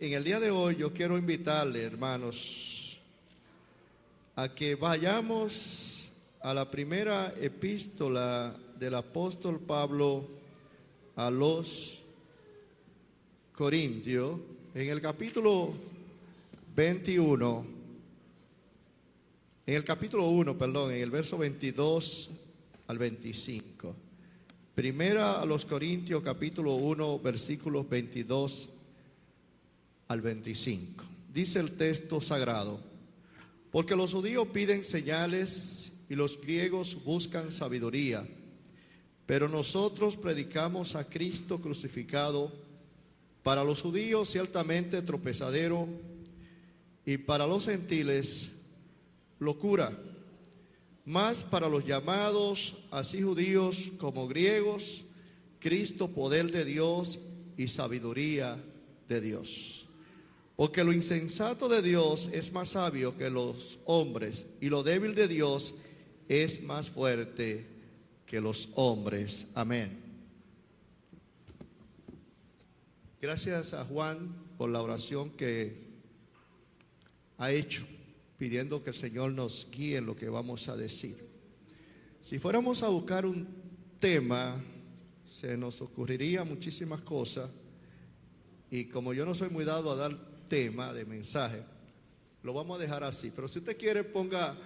En el día de hoy yo quiero invitarle, hermanos, a que vayamos a la primera epístola del apóstol Pablo a los Corintios, en el capítulo 21, en el verso 22 al 25. Primera a los Corintios, capítulo 1, versículos 22 al 25. Dice el texto sagrado: porque los judíos piden señales y los griegos buscan sabiduría, pero nosotros predicamos a Cristo crucificado, para los judíos ciertamente tropezadero y para los gentiles locura, mas para los llamados, así judíos como griegos, Cristo poder de Dios y sabiduría de Dios. Porque lo insensato de Dios es más sabio que los hombres, y lo débil de Dios es más fuerte que los hombres. Amén. Gracias a Juan por la oración que ha hecho, pidiendo que el Señor nos guíe en lo que vamos a decir. Si fuéramos a buscar un tema, se nos ocurriría muchísimas cosas, y como yo no soy muy dado a dar tema de mensaje, lo vamos a dejar así. Pero si usted quiere, ponga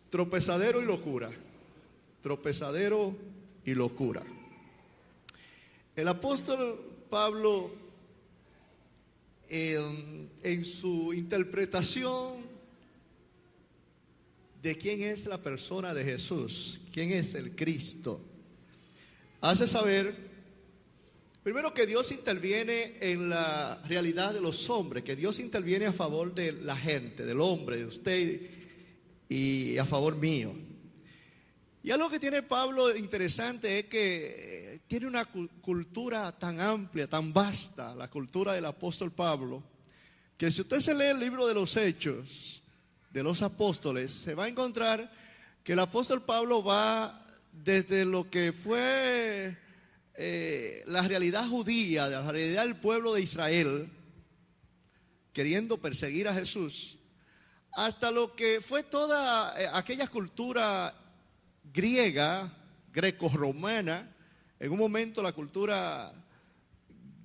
tropezadero y locura. Tropezadero y locura. El apóstol Pablo, en su interpretación de quién es la persona de Jesús, quién es el Cristo, hace saber primero que Dios interviene en la realidad de los hombres, que Dios interviene a favor de la gente, del hombre, de usted y a favor mío. Y algo que tiene Pablo interesante es que tiene una cultura tan amplia, tan vasta, la cultura del apóstol Pablo, que si usted se lee el libro de los Hechos de los Apóstoles, se va a encontrar que el apóstol Pablo va desde lo que fue la realidad judía, la realidad del pueblo de Israel, queriendo perseguir a Jesús, hasta lo que fue toda aquella cultura griega, grecorromana. En un momento la cultura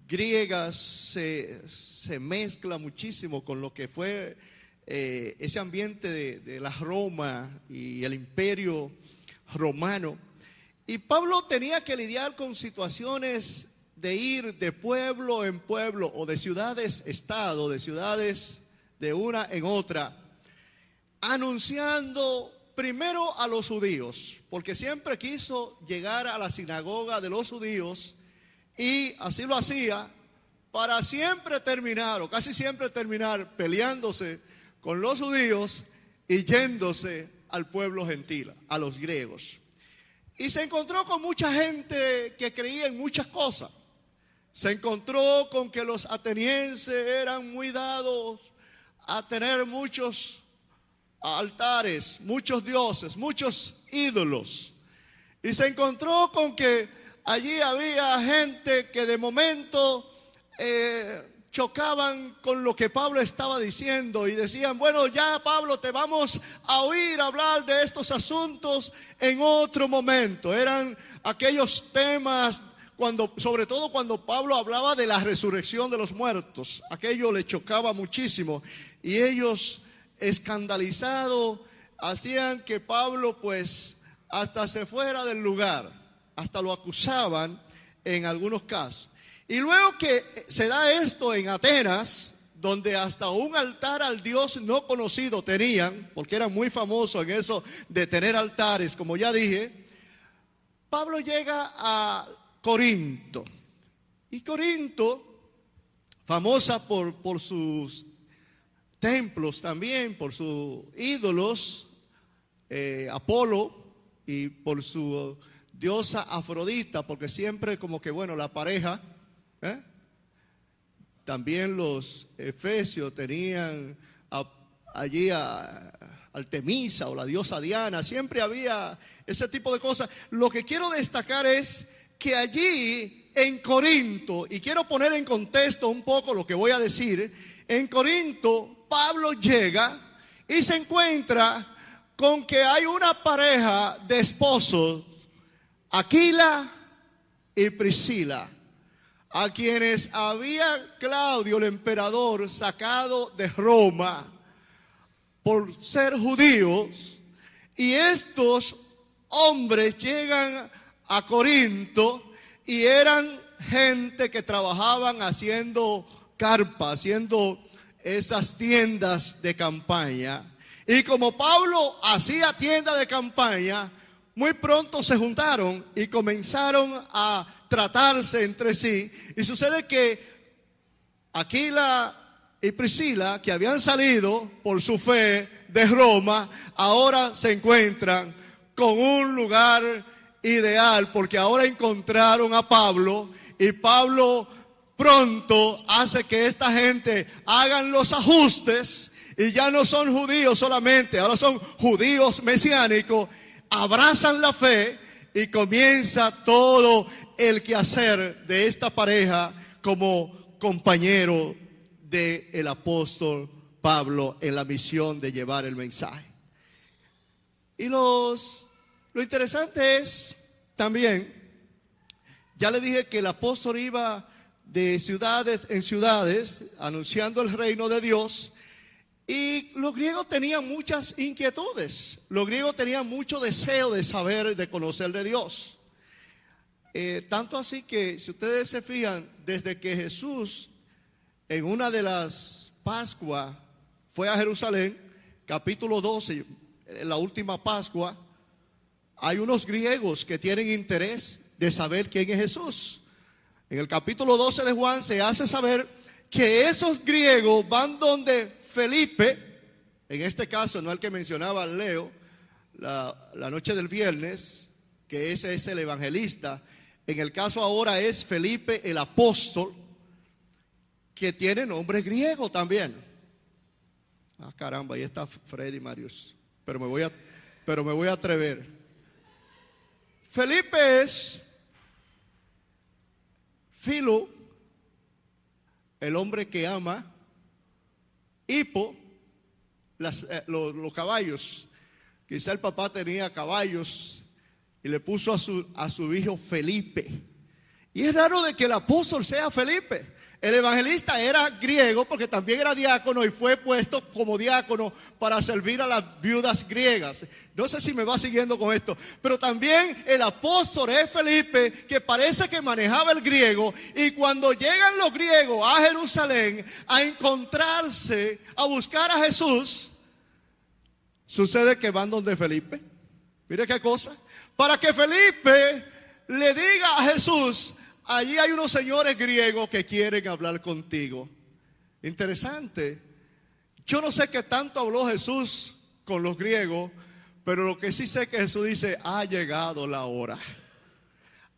griega se mezcla muchísimo con lo que fue ese ambiente de la Roma y el imperio romano. Y Pablo tenía que lidiar con situaciones de ir de pueblo en pueblo o de ciudades estado, de ciudades de una en otra, anunciando primero a los judíos, porque siempre quiso llegar a la sinagoga de los judíos, y así lo hacía para siempre terminar, o casi siempre terminar, peleándose con los judíos y yéndose al pueblo gentil, a los griegos. Y se encontró con mucha gente que creía en muchas cosas. Se encontró con que los atenienses eran muy dados a tener muchos altares, muchos dioses, muchos ídolos. Y se encontró con que allí había gente que de momento chocaban con lo que Pablo estaba diciendo y decían: bueno, ya Pablo, te vamos a oír hablar de estos asuntos en otro momento. Eran aquellos temas, sobre todo cuando Pablo hablaba de la resurrección de los muertos. Aquello le chocaba muchísimo, y ellos, escandalizados, hacían que Pablo pues hasta se fuera del lugar, hasta lo acusaban en algunos casos. Y luego que se da esto en Atenas, donde hasta un altar al Dios no conocido tenían, porque eran muy famosos en eso de tener altares, como ya dije, Pablo llega a Corinto. Y Corinto, famosa por sus templos también, por sus ídolos, Apolo, y por su diosa Afrodita, porque siempre como que, bueno, la pareja. También los efesios tenían allí a Artemisa o la diosa Diana. Siempre había ese tipo de cosas. Lo que quiero destacar es que allí en Corinto, y quiero poner en contexto un poco lo que voy a decir. En Corinto, Pablo llega y se encuentra con que hay una pareja de esposos, Aquila y Priscila, a quienes había Claudio el emperador sacado de Roma por ser judíos, y estos hombres llegan a Corinto y eran gente que trabajaban haciendo carpa, haciendo esas tiendas de campaña. Y como Pablo hacía tienda de campaña, muy pronto se juntaron y comenzaron a tratarse entre sí. Y sucede que Aquila y Priscila, que habían salido por su fe de Roma, ahora se encuentran con un lugar ideal, porque ahora encontraron a Pablo, y Pablo pronto hace que esta gente hagan los ajustes, y ya no son judíos solamente, ahora son judíos mesiánicos, abrazan la fe y comienza todo el quehacer de esta pareja como compañero del apóstol Pablo en la misión de llevar el mensaje. Y lo interesante es también, ya le dije que el apóstol iba de ciudades en ciudades anunciando el reino de Dios, y los griegos tenían muchas inquietudes, los griegos tenían mucho deseo de saber, de conocer de Dios. Tanto así que, si ustedes se fijan, desde que Jesús en una de las Pascuas fue a Jerusalén, capítulo 12, en la última Pascua, hay unos griegos que tienen interés de saber quién es Jesús. En el capítulo 12 de Juan se hace saber que esos griegos van donde Felipe, en este caso no el que mencionaba Leo, la noche del viernes, que ese es el evangelista. En el caso ahora es Felipe el apóstol, que tiene nombre griego también. Ah, caramba, ahí está Freddy Marius, pero me voy a atrever. Felipe es Filo, el hombre que ama. Hipo, los caballos. Quizá el papá tenía caballos y le puso a su hijo Felipe. Y es raro de que el apóstol sea Felipe. El evangelista era griego porque también era diácono y fue puesto como diácono para servir a las viudas griegas. No sé si me va siguiendo con esto, pero también el apóstol es Felipe, que parece que manejaba el griego, y cuando llegan los griegos a Jerusalén a encontrarse, a buscar a Jesús, sucede que van donde Felipe. Mire qué cosa. Para que Felipe le diga a Jesús: allí hay unos señores griegos que quieren hablar contigo. Interesante. Yo no sé qué tanto habló Jesús con los griegos, pero lo que sí sé es que Jesús dice: ha llegado la hora.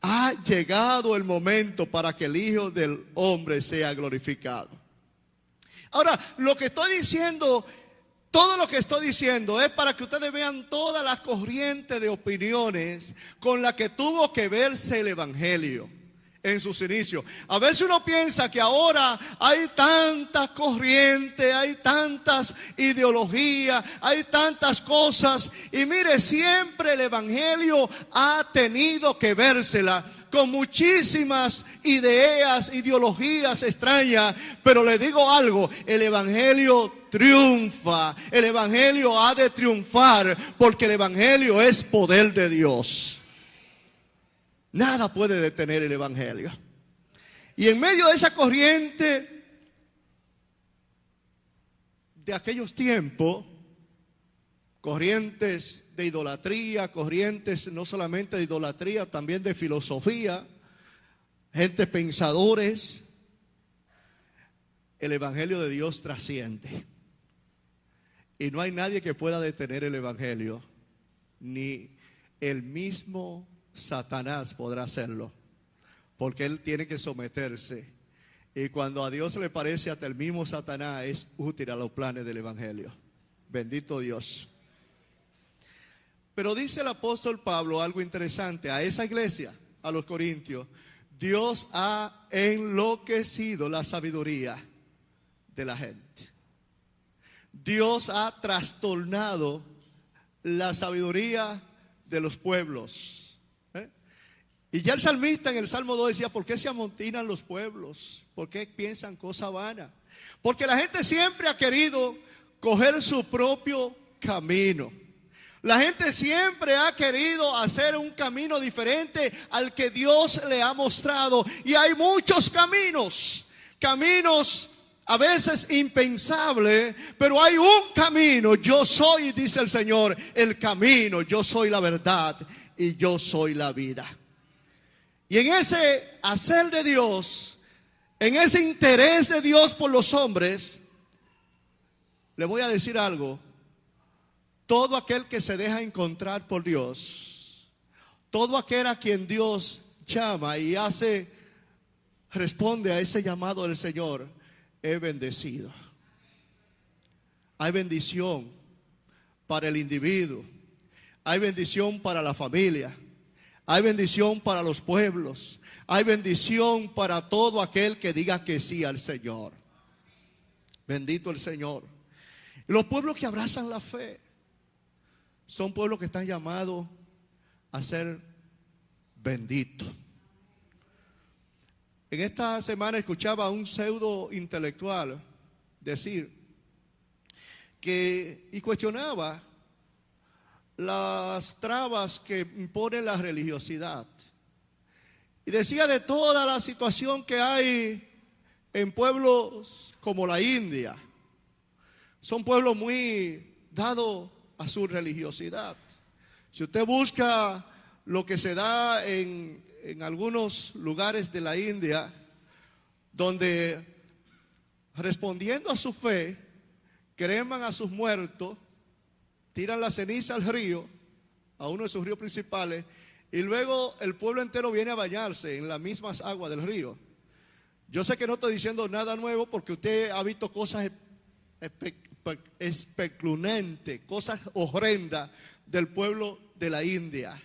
Ha llegado el momento para que el Hijo del Hombre sea glorificado. Ahora, lo que estoy diciendo, todo lo que estoy diciendo es para que ustedes vean todas las corrientes de opiniones con las que tuvo que verse el evangelio en sus inicios. A veces uno piensa que ahora hay tantas corrientes, hay tantas ideologías, hay tantas cosas, y mire, siempre el evangelio ha tenido que vérsela con muchísimas ideas, ideologías extrañas, pero le digo algo: el evangelio triunfa, el evangelio ha de triunfar, porque el evangelio es poder de Dios. Nada puede detener el evangelio. Y en medio de esa corriente de aquellos tiempos, corrientes de idolatría, corrientes no solamente de idolatría, también de filosofía, gente pensadores, el evangelio de Dios trasciende. Y no hay nadie que pueda detener el evangelio, ni el mismo Satanás podrá hacerlo, porque él tiene que someterse. Y cuando a Dios le parece, hasta el mismo Satanás es útil a los planes del evangelio. Bendito Dios. Pero dice el apóstol Pablo algo interesante a esa iglesia, a los corintios: Dios ha enloquecido la sabiduría de la gente. Dios ha trastornado la sabiduría de los pueblos. Y ya el salmista en el Salmo 2 decía: ¿por qué se amontinan los pueblos? ¿Por qué piensan cosa vana? Porque la gente siempre ha querido coger su propio camino. La gente siempre ha querido hacer un camino diferente al que Dios le ha mostrado. Y hay muchos caminos a veces impensables, pero hay un camino. Yo soy, dice el Señor, el camino. Yo soy la verdad y yo soy la vida. Y en ese hacer de Dios, en ese interés de Dios por los hombres, le voy a decir algo. Todo aquel que se deja encontrar por Dios, todo aquel a quien Dios llama y responde a ese llamado del Señor, es bendecido. Hay bendición para el individuo, hay bendición para la familia, hay bendición para los pueblos, hay bendición para todo aquel que diga que sí al Señor. Bendito el Señor. Y los pueblos que abrazan la fe son pueblos que están llamados a ser benditos. En esta semana escuchaba a un pseudo intelectual decir y cuestionaba las trabas que impone la religiosidad. Y decía de toda la situación que hay en pueblos como la India. Son pueblos muy dados a su religiosidad. Si usted busca lo que se da en algunos lugares de la India, donde respondiendo a su fe, creman a sus muertos, tiran la ceniza al río, a uno de sus ríos principales, y luego el pueblo entero viene a bañarse en las mismas aguas del río. Yo sé que no estoy diciendo nada nuevo, porque usted ha visto cosas espeluznantes, cosas horrendas del pueblo de la India.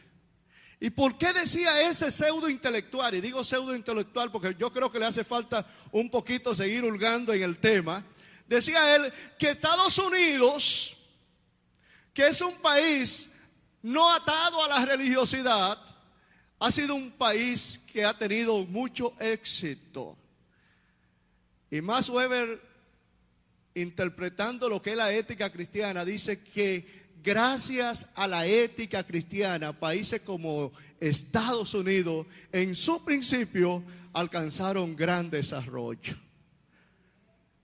¿Y por qué decía ese pseudo intelectual? Y digo pseudo intelectual porque yo creo que le hace falta un poquito seguir hurgando en el tema. Decía él que Estados Unidos, que es un país no atado a la religiosidad, ha sido un país que ha tenido mucho éxito. Y Max Weber, interpretando lo que es la ética cristiana, dice que gracias a la ética cristiana, países como Estados Unidos, en su principio, alcanzaron gran desarrollo.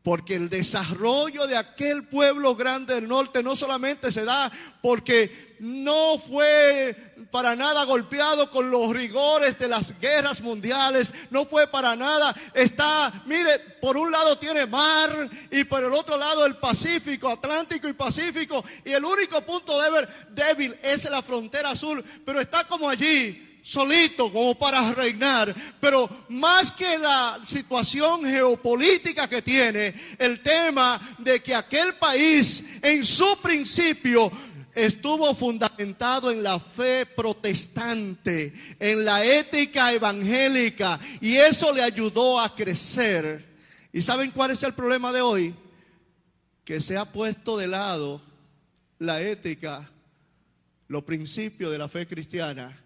Porque el desarrollo de aquel pueblo grande del norte no solamente se da porque no fue para nada golpeado con los rigores de las guerras mundiales, no fue para nada, mire, por un lado tiene mar y por el otro lado el Pacífico, Atlántico y Pacífico, y el único punto débil es la frontera sur, pero está como allí, solito como para reinar. Pero más que la situación geopolítica que tiene, el tema de que aquel país en su principio estuvo fundamentado en la fe protestante, en la ética evangélica, y eso le ayudó a crecer. ¿Y saben cuál es el problema de hoy? Que se ha puesto de lado la ética, los principios de la fe cristiana,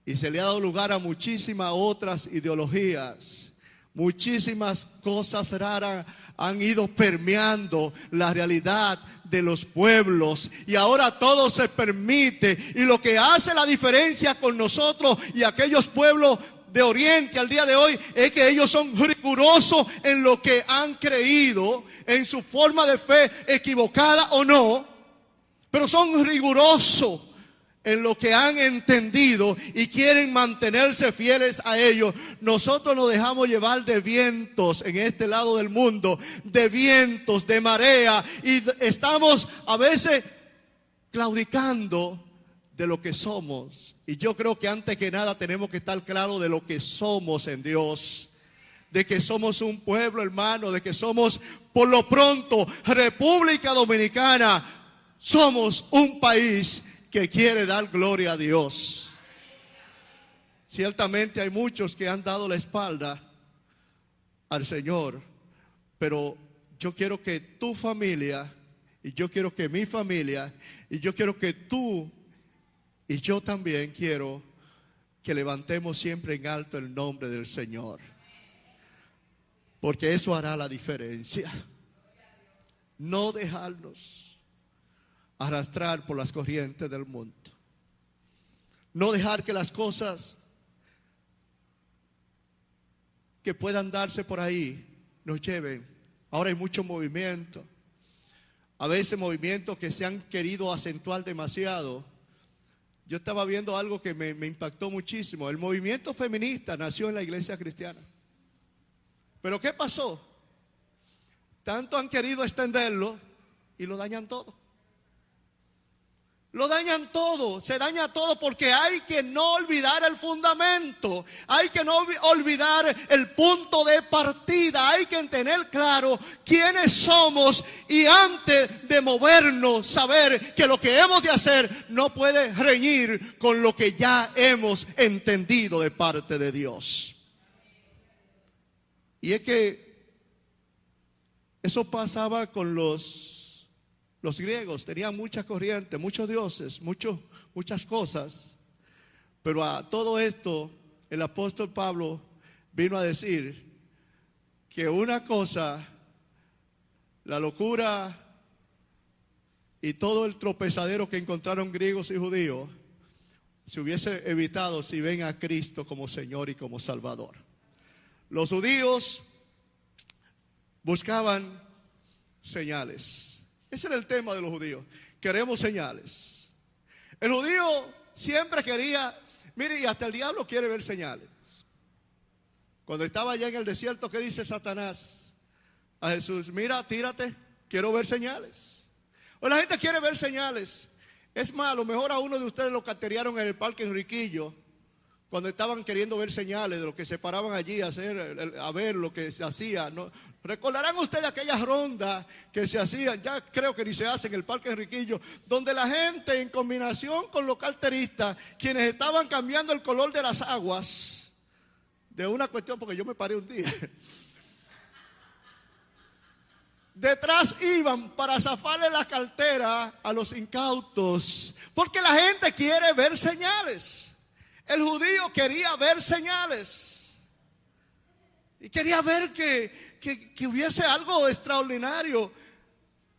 y se le ha dado lugar a muchísimas otras ideologías. Muchísimas cosas raras han ido permeando la realidad de los pueblos, y ahora todo se permite. Y lo que hace la diferencia con nosotros y aquellos pueblos de Oriente al día de hoy es que ellos son rigurosos en lo que han creído, en su forma de fe, equivocada o no, pero son rigurosos en lo que han entendido y quieren mantenerse fieles a ellos. Nosotros nos dejamos llevar de vientos en este lado del mundo, de vientos, de marea, y estamos a veces claudicando de lo que somos. Y yo creo que antes que nada tenemos que estar claros de lo que somos en Dios, de que somos un pueblo, hermano, de que somos, por lo pronto, República Dominicana. Somos un país que quiere dar gloria a Dios. Ciertamente hay muchos que han dado la espalda al Señor, pero yo quiero que tu familia, y yo quiero que mi familia, y yo quiero que tú, y yo también quiero que levantemos siempre en alto el nombre del Señor, porque eso hará la diferencia. No dejarnos arrastrar por las corrientes del mundo. No dejar que las cosas que puedan darse por ahí nos lleven. Ahora hay mucho movimiento. A veces movimientos que se han querido acentuar demasiado. Yo estaba viendo algo que me impactó muchísimo. El movimiento feminista nació en la iglesia cristiana. ¿Pero qué pasó? Tanto han querido extenderlo y lo dañan todo. Lo dañan todo, se daña todo porque hay que no olvidar el fundamento, hay que no olvidar el punto de partida, hay que tener claro quiénes somos y antes de movernos saber que lo que hemos de hacer no puede reñir con lo que ya hemos entendido de parte de Dios. Y es que eso pasaba con los griegos. Tenían muchas corrientes, muchos dioses, muchas cosas. Pero a todo esto el apóstol Pablo vino a decir que una cosa, la locura y todo el tropezadero que encontraron griegos y judíos, se hubiese evitado si ven a Cristo como Señor y como Salvador. Los judíos buscaban señales. Ese era el tema de los judíos. Queremos señales. El judío siempre quería, mire, y hasta el diablo quiere ver señales. Cuando estaba allá en el desierto, ¿qué dice Satanás a Jesús? Mira, tírate, quiero ver señales. O la gente quiere ver señales. Es más, a lo mejor a uno de ustedes lo cateriaron en el Parque Enriquillo, cuando estaban queriendo ver señales de lo que se paraban allí a ver lo que se hacía, ¿no? Recordarán ustedes aquellas rondas que se hacían, ya creo que ni se hace en el Parque Enriquillo, donde la gente en combinación con los carteristas, quienes estaban cambiando el color de las aguas, de una cuestión, porque yo me paré un día, detrás iban para zafarle la cartera a los incautos, porque la gente quiere ver señales. El judío quería ver señales y quería ver que hubiese algo extraordinario.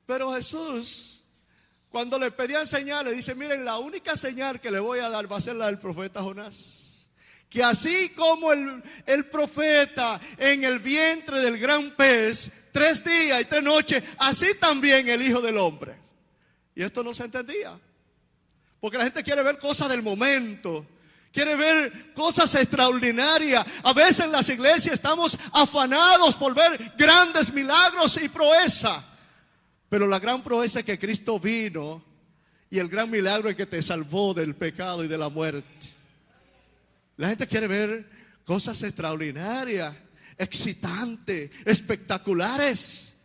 Pero Jesús, cuando le pedían señales, dice: miren, la única señal que le voy a dar va a ser la del profeta Jonás. Que así como el profeta en el vientre del gran pez, 3 días y 3 noches, así también el Hijo del Hombre. Y esto no se entendía, porque la gente quiere ver cosas del momento, quiere ver cosas extraordinarias. A veces en las iglesias estamos afanados por ver grandes milagros y proeza. Pero la gran proeza es que Cristo vino, y el gran milagro es que te salvó del pecado y de la muerte. La gente quiere ver cosas extraordinarias, excitantes, espectaculares.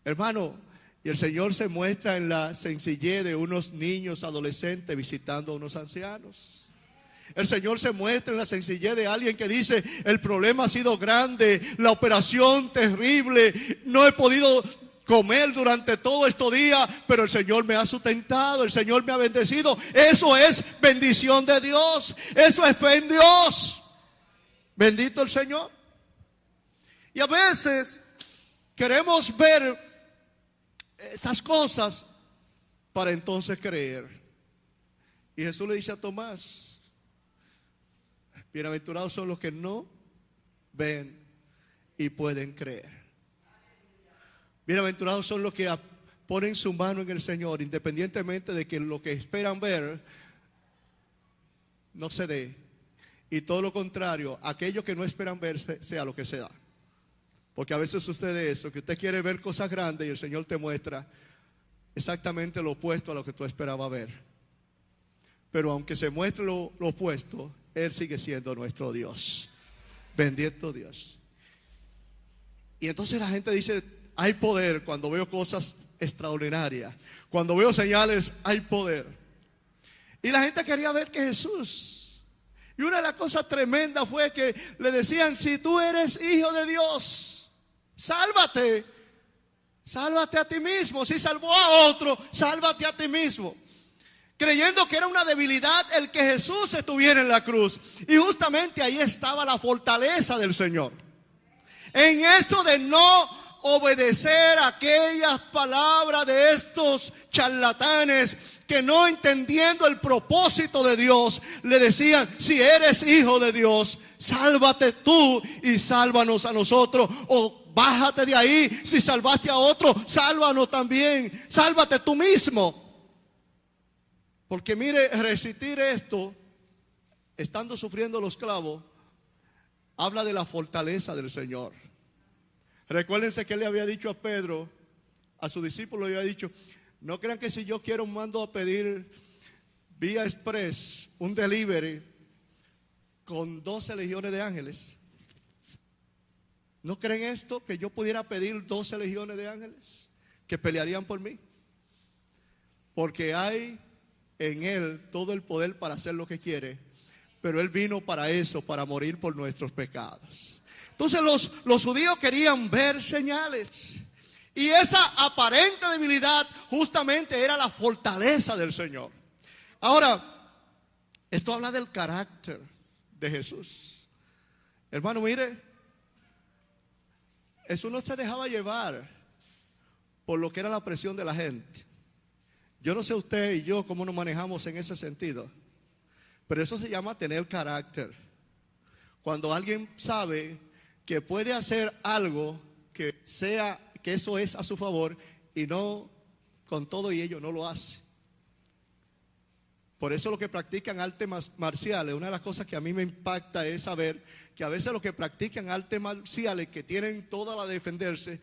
Hermano, y el Señor se muestra en la sencillez de unos niños adolescentes visitando a unos ancianos. El Señor se muestra en la sencillez de alguien que dice: el problema ha sido grande, la operación terrible, no he podido comer durante todo estos días, pero el Señor me ha sustentado, el Señor me ha bendecido. Eso es bendición de Dios, eso es fe en Dios. Bendito el Señor. Y a veces queremos ver esas cosas para entonces creer. Y Jesús le dice a Tomás: bienaventurados son los que no ven y pueden creer. Bienaventurados son los que ponen su mano en el Señor, independientemente de que lo que esperan ver no se dé. Y todo lo contrario, aquello que no esperan ver sea lo que sea. Porque a veces sucede eso, que usted quiere ver cosas grandes y el Señor te muestra exactamente lo opuesto a lo que tú esperabas ver. Pero aunque se muestre lo opuesto, Él sigue siendo nuestro Dios. Bendito Dios. Y entonces la gente dice: hay poder cuando veo cosas extraordinarias. Cuando veo señales, hay poder. Y la gente quería ver que Jesús Y una de las cosas tremendas fue que le decían: si tú eres hijo de Dios, sálvate. Sálvate a ti mismo. Si salvó a otro, sálvate a ti mismo. Creyendo que era una debilidad el que Jesús estuviera en la cruz. Y justamente ahí estaba la fortaleza del Señor. En esto de no obedecer aquellas palabras de estos charlatanes que, no entendiendo el propósito de Dios, le decían: si eres hijo de Dios, sálvate tú y sálvanos a nosotros. O bájate de ahí, si salvaste a otro, sálvanos también. Sálvate tú mismo. Porque mire, resistir esto, estando sufriendo los clavos, habla de la fortaleza del Señor. Recuérdense que él le había dicho a Pedro, a su discípulo, le había dicho: no crean que si yo quiero mando a pedir vía express un delivery con 12 legiones de ángeles. ¿No creen esto? Que yo pudiera pedir 12 legiones de ángeles que pelearían por mí. Porque hay en él todo el poder para hacer lo que quiere. Pero él vino para eso, para morir por nuestros pecados. Entonces los judíos querían ver señales. Y esa aparente debilidad justamente era la fortaleza del Señor. Ahora, esto habla del carácter de Jesús. Hermano, mire, Jesús no se dejaba llevar por lo que era la presión de la gente. Yo no sé usted y yo cómo nos manejamos en ese sentido, pero eso se llama tener carácter. Cuando alguien sabe que puede hacer algo que eso es a su favor, y no con todo y ello no lo hace. Por eso los que practican artes marciales, una de las cosas que a mí me impacta es saber que a veces los que practican artes marciales, que tienen toda la de defenderse,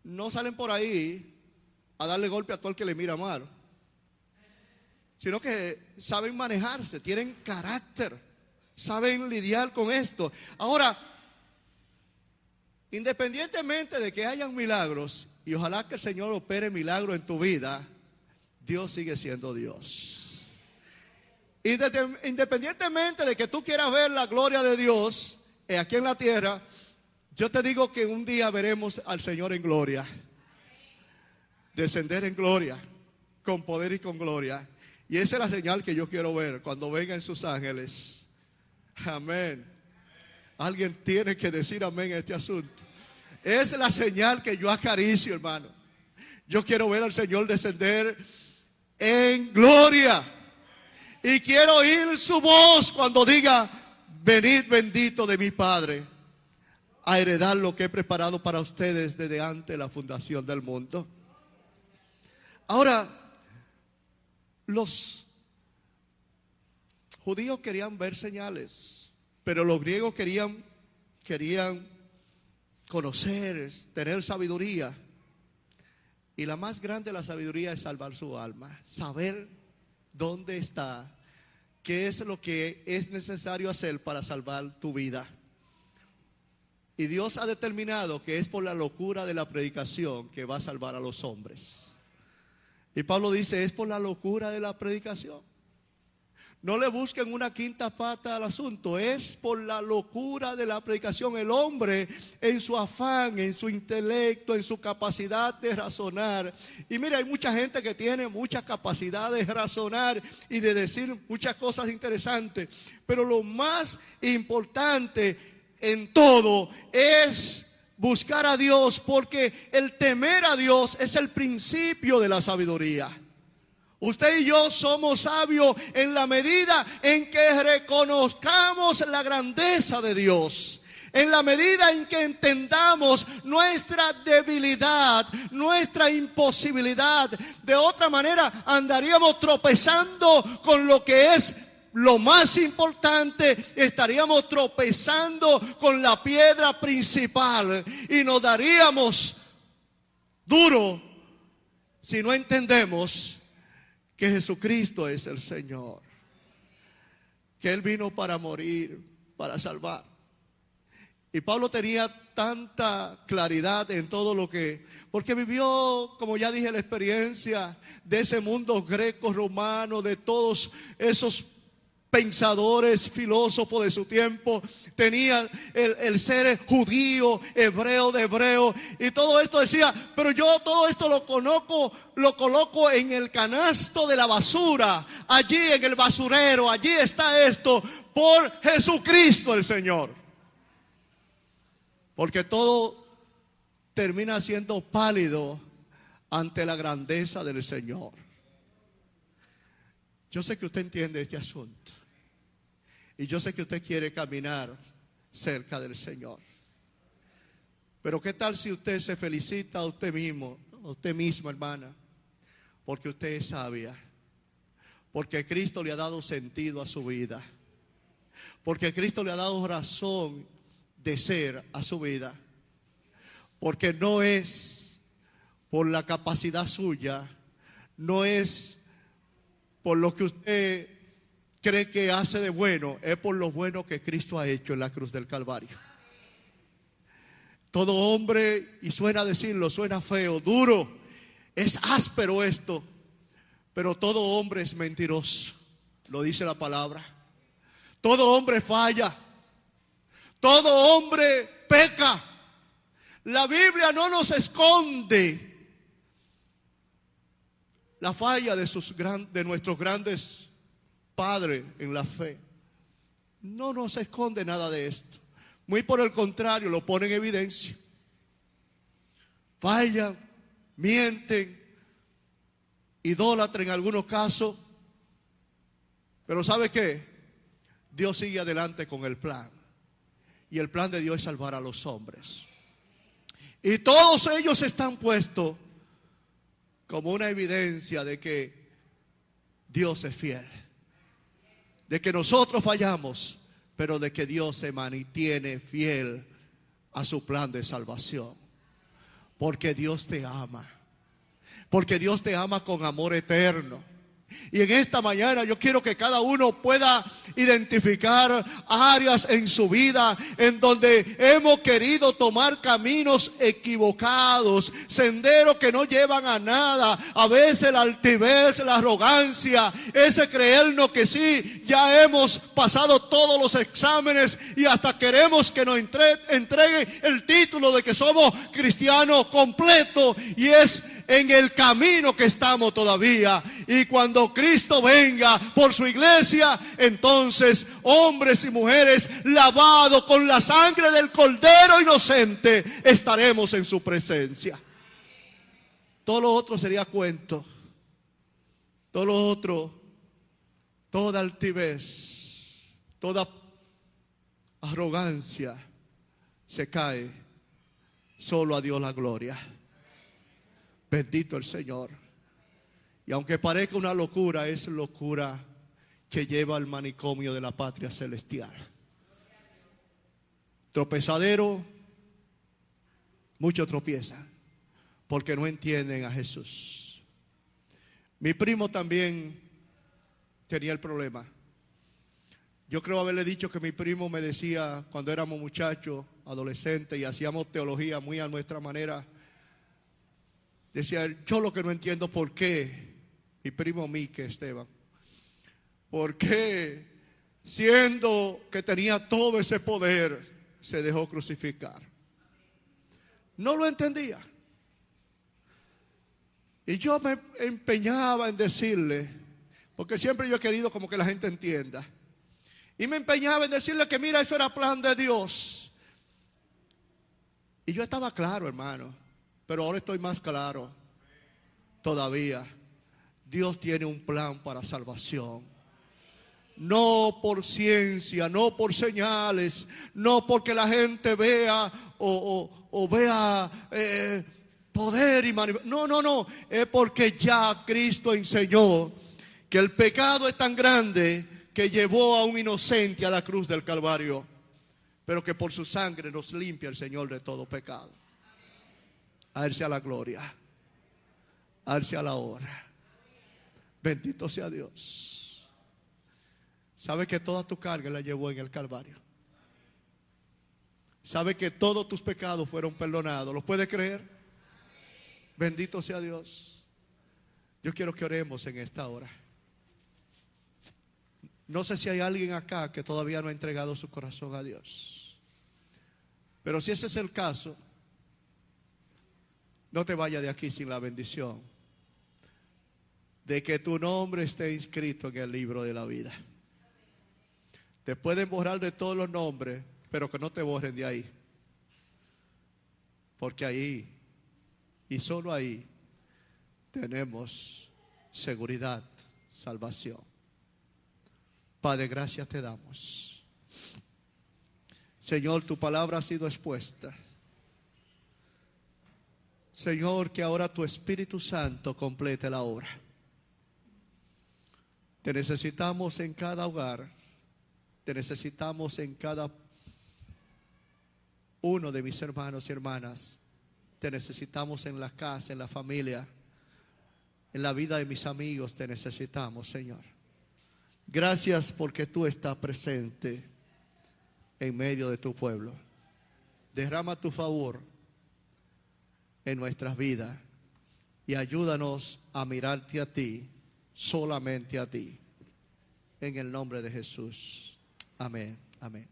no salen por ahí a darle golpe a todo el que le mira mal, sino que saben manejarse, tienen carácter, saben lidiar con esto. Ahora, independientemente de que hayan milagros, y ojalá que el Señor opere milagros en tu vida, Dios sigue siendo Dios. Independientemente de que tú quieras ver la gloria de Dios aquí en la tierra, yo te digo que un día veremos al Señor en gloria, descender en gloria, con poder y con gloria. Y esa es la señal que yo quiero ver cuando vengan sus ángeles. Amén. Alguien tiene que decir amén a este asunto. Es la señal que yo acaricio, hermano. Yo quiero ver al Señor descender en gloria. Y quiero oír su voz cuando diga: venid bendito de mi Padre, a heredar lo que he preparado para ustedes desde antes de la fundación del mundo. Ahora, los judíos querían ver señales, pero los griegos querían conocer, tener sabiduría. Y la más grande de la sabiduría es salvar su alma, saber dónde está, qué es lo que es necesario hacer para salvar tu vida. Y Dios ha determinado que es por la locura de la predicación que va a salvar a los hombres. Y Pablo dice: es por la locura de la predicación. No le busquen una quinta pata al asunto, es por la locura de la predicación. El hombre, en su afán, en su intelecto, en su capacidad de razonar. Y mira, hay mucha gente que tiene mucha capacidad de razonar y de decir muchas cosas interesantes. Pero lo más importante en todo es buscar a Dios, porque el temer a Dios es el principio de la sabiduría. Usted y yo somos sabios en la medida en que reconozcamos la grandeza de Dios. En la medida en que entendamos nuestra debilidad, nuestra imposibilidad. De otra manera andaríamos tropezando con lo que es lo más importante. Estaríamos tropezando con la piedra principal y nos daríamos duro si no entendemos que Jesucristo es el Señor, que Él vino para morir, para salvar. Y Pablo tenía tanta claridad en todo lo que, porque vivió, como ya dije, la experiencia de ese mundo greco-romano, de todos esos pensadores, filósofos de su tiempo, tenían el ser judío, hebreo de hebreo, y todo esto decía, pero yo todo esto lo coloco en el canasto de la basura, allí en el basurero, allí está esto, por Jesucristo el Señor. Porque todo termina siendo pálido ante la grandeza del Señor. Yo sé que usted entiende este asunto. Y yo sé que usted quiere caminar cerca del Señor. Pero ¿qué tal si usted se felicita a usted mismo, a usted misma, hermana? Porque usted es sabia. Porque Cristo le ha dado sentido a su vida. Porque Cristo le ha dado razón de ser a su vida. Porque no es por la capacidad suya, no es por lo que usted cree que hace de bueno, es por lo bueno que Cristo ha hecho en la cruz del Calvario. Todo hombre, y suena decirlo, suena feo, duro, es áspero esto, pero todo hombre es mentiroso, lo dice la palabra. Todo hombre falla, todo hombre peca. La Biblia no nos esconde la falla de nuestros grandes padres en la fe. No nos esconde nada de esto. Muy por el contrario, lo pone en evidencia. Fallan, mienten, idólatran en algunos casos. Pero ¿sabe qué? Dios sigue adelante con el plan. Y el plan de Dios es salvar a los hombres. Y todos ellos están puestos como una evidencia de que Dios es fiel. De que nosotros fallamos, pero de que Dios se mantiene fiel a su plan de salvación. Porque Dios te ama. Porque Dios te ama con amor eterno. Y en esta mañana yo quiero que cada uno pueda identificar áreas en su vida en donde hemos querido tomar caminos equivocados, senderos que no llevan a nada. A veces la altivez, la arrogancia, ese creernos que sí, ya hemos pasado todos los exámenes y hasta queremos que nos entreguen el título de que somos cristianos completos, y es en el camino que estamos todavía. Y cuando Cristo venga por su iglesia, entonces hombres y mujeres lavados con la sangre del Cordero inocente, estaremos en su presencia. Todo lo otro sería cuento. Todo lo otro, toda altivez, toda arrogancia se cae. Solo a Dios la gloria. Bendito el Señor. Y aunque parezca una locura, es locura que lleva al manicomio de la patria celestial. Tropezadero, muchos tropiezan porque no entienden a Jesús. Mi primo también tenía el problema. Yo creo haberle dicho que mi primo me decía cuando éramos muchachos, adolescentes, y hacíamos teología muy a nuestra manera. Decía él, yo lo que no entiendo por qué, mi primo Mique Esteban, por qué siendo que tenía todo ese poder se dejó crucificar. No lo entendía. Y yo me empeñaba en decirle, porque siempre yo he querido como que la gente entienda, y me empeñaba en decirle que mira, eso era plan de Dios. Y yo estaba claro, hermano, pero ahora estoy más claro todavía. Dios tiene un plan para salvación. No por ciencia, no por señales, no porque la gente vea o vea poder y manifestación. No, es porque ya Cristo enseñó que el pecado es tan grande que llevó a un inocente a la cruz del Calvario, pero que por su sangre nos limpia el Señor de todo pecado. A Él sea la gloria, a Él sea la honra. Bendito sea Dios. ¿Sabe que toda tu carga la llevó en el Calvario? ¿Sabe que todos tus pecados fueron perdonados? ¿Lo puede creer? Bendito sea Dios. Yo quiero que oremos en esta hora. No sé si hay alguien acá que todavía no ha entregado su corazón a Dios. Pero si ese es el caso, no te vayas de aquí sin la bendición de que tu nombre esté inscrito en el libro de la vida. Te pueden borrar de todos los nombres, pero que no te borren de ahí. Porque ahí, y solo ahí, tenemos seguridad, salvación. Padre, gracias te damos. Señor, tu palabra ha sido expuesta. Señor, que ahora tu Espíritu Santo complete la obra. Te necesitamos en cada hogar. Te necesitamos en cada uno de mis hermanos y hermanas. Te necesitamos en la casa, en la familia, en la vida de mis amigos. Te necesitamos, Señor. Gracias porque tú estás presente en medio de tu pueblo. Derrama tu favor en nuestras vidas y ayúdanos a mirarte a ti, solamente a ti. En el nombre de Jesús. Amén. Amén.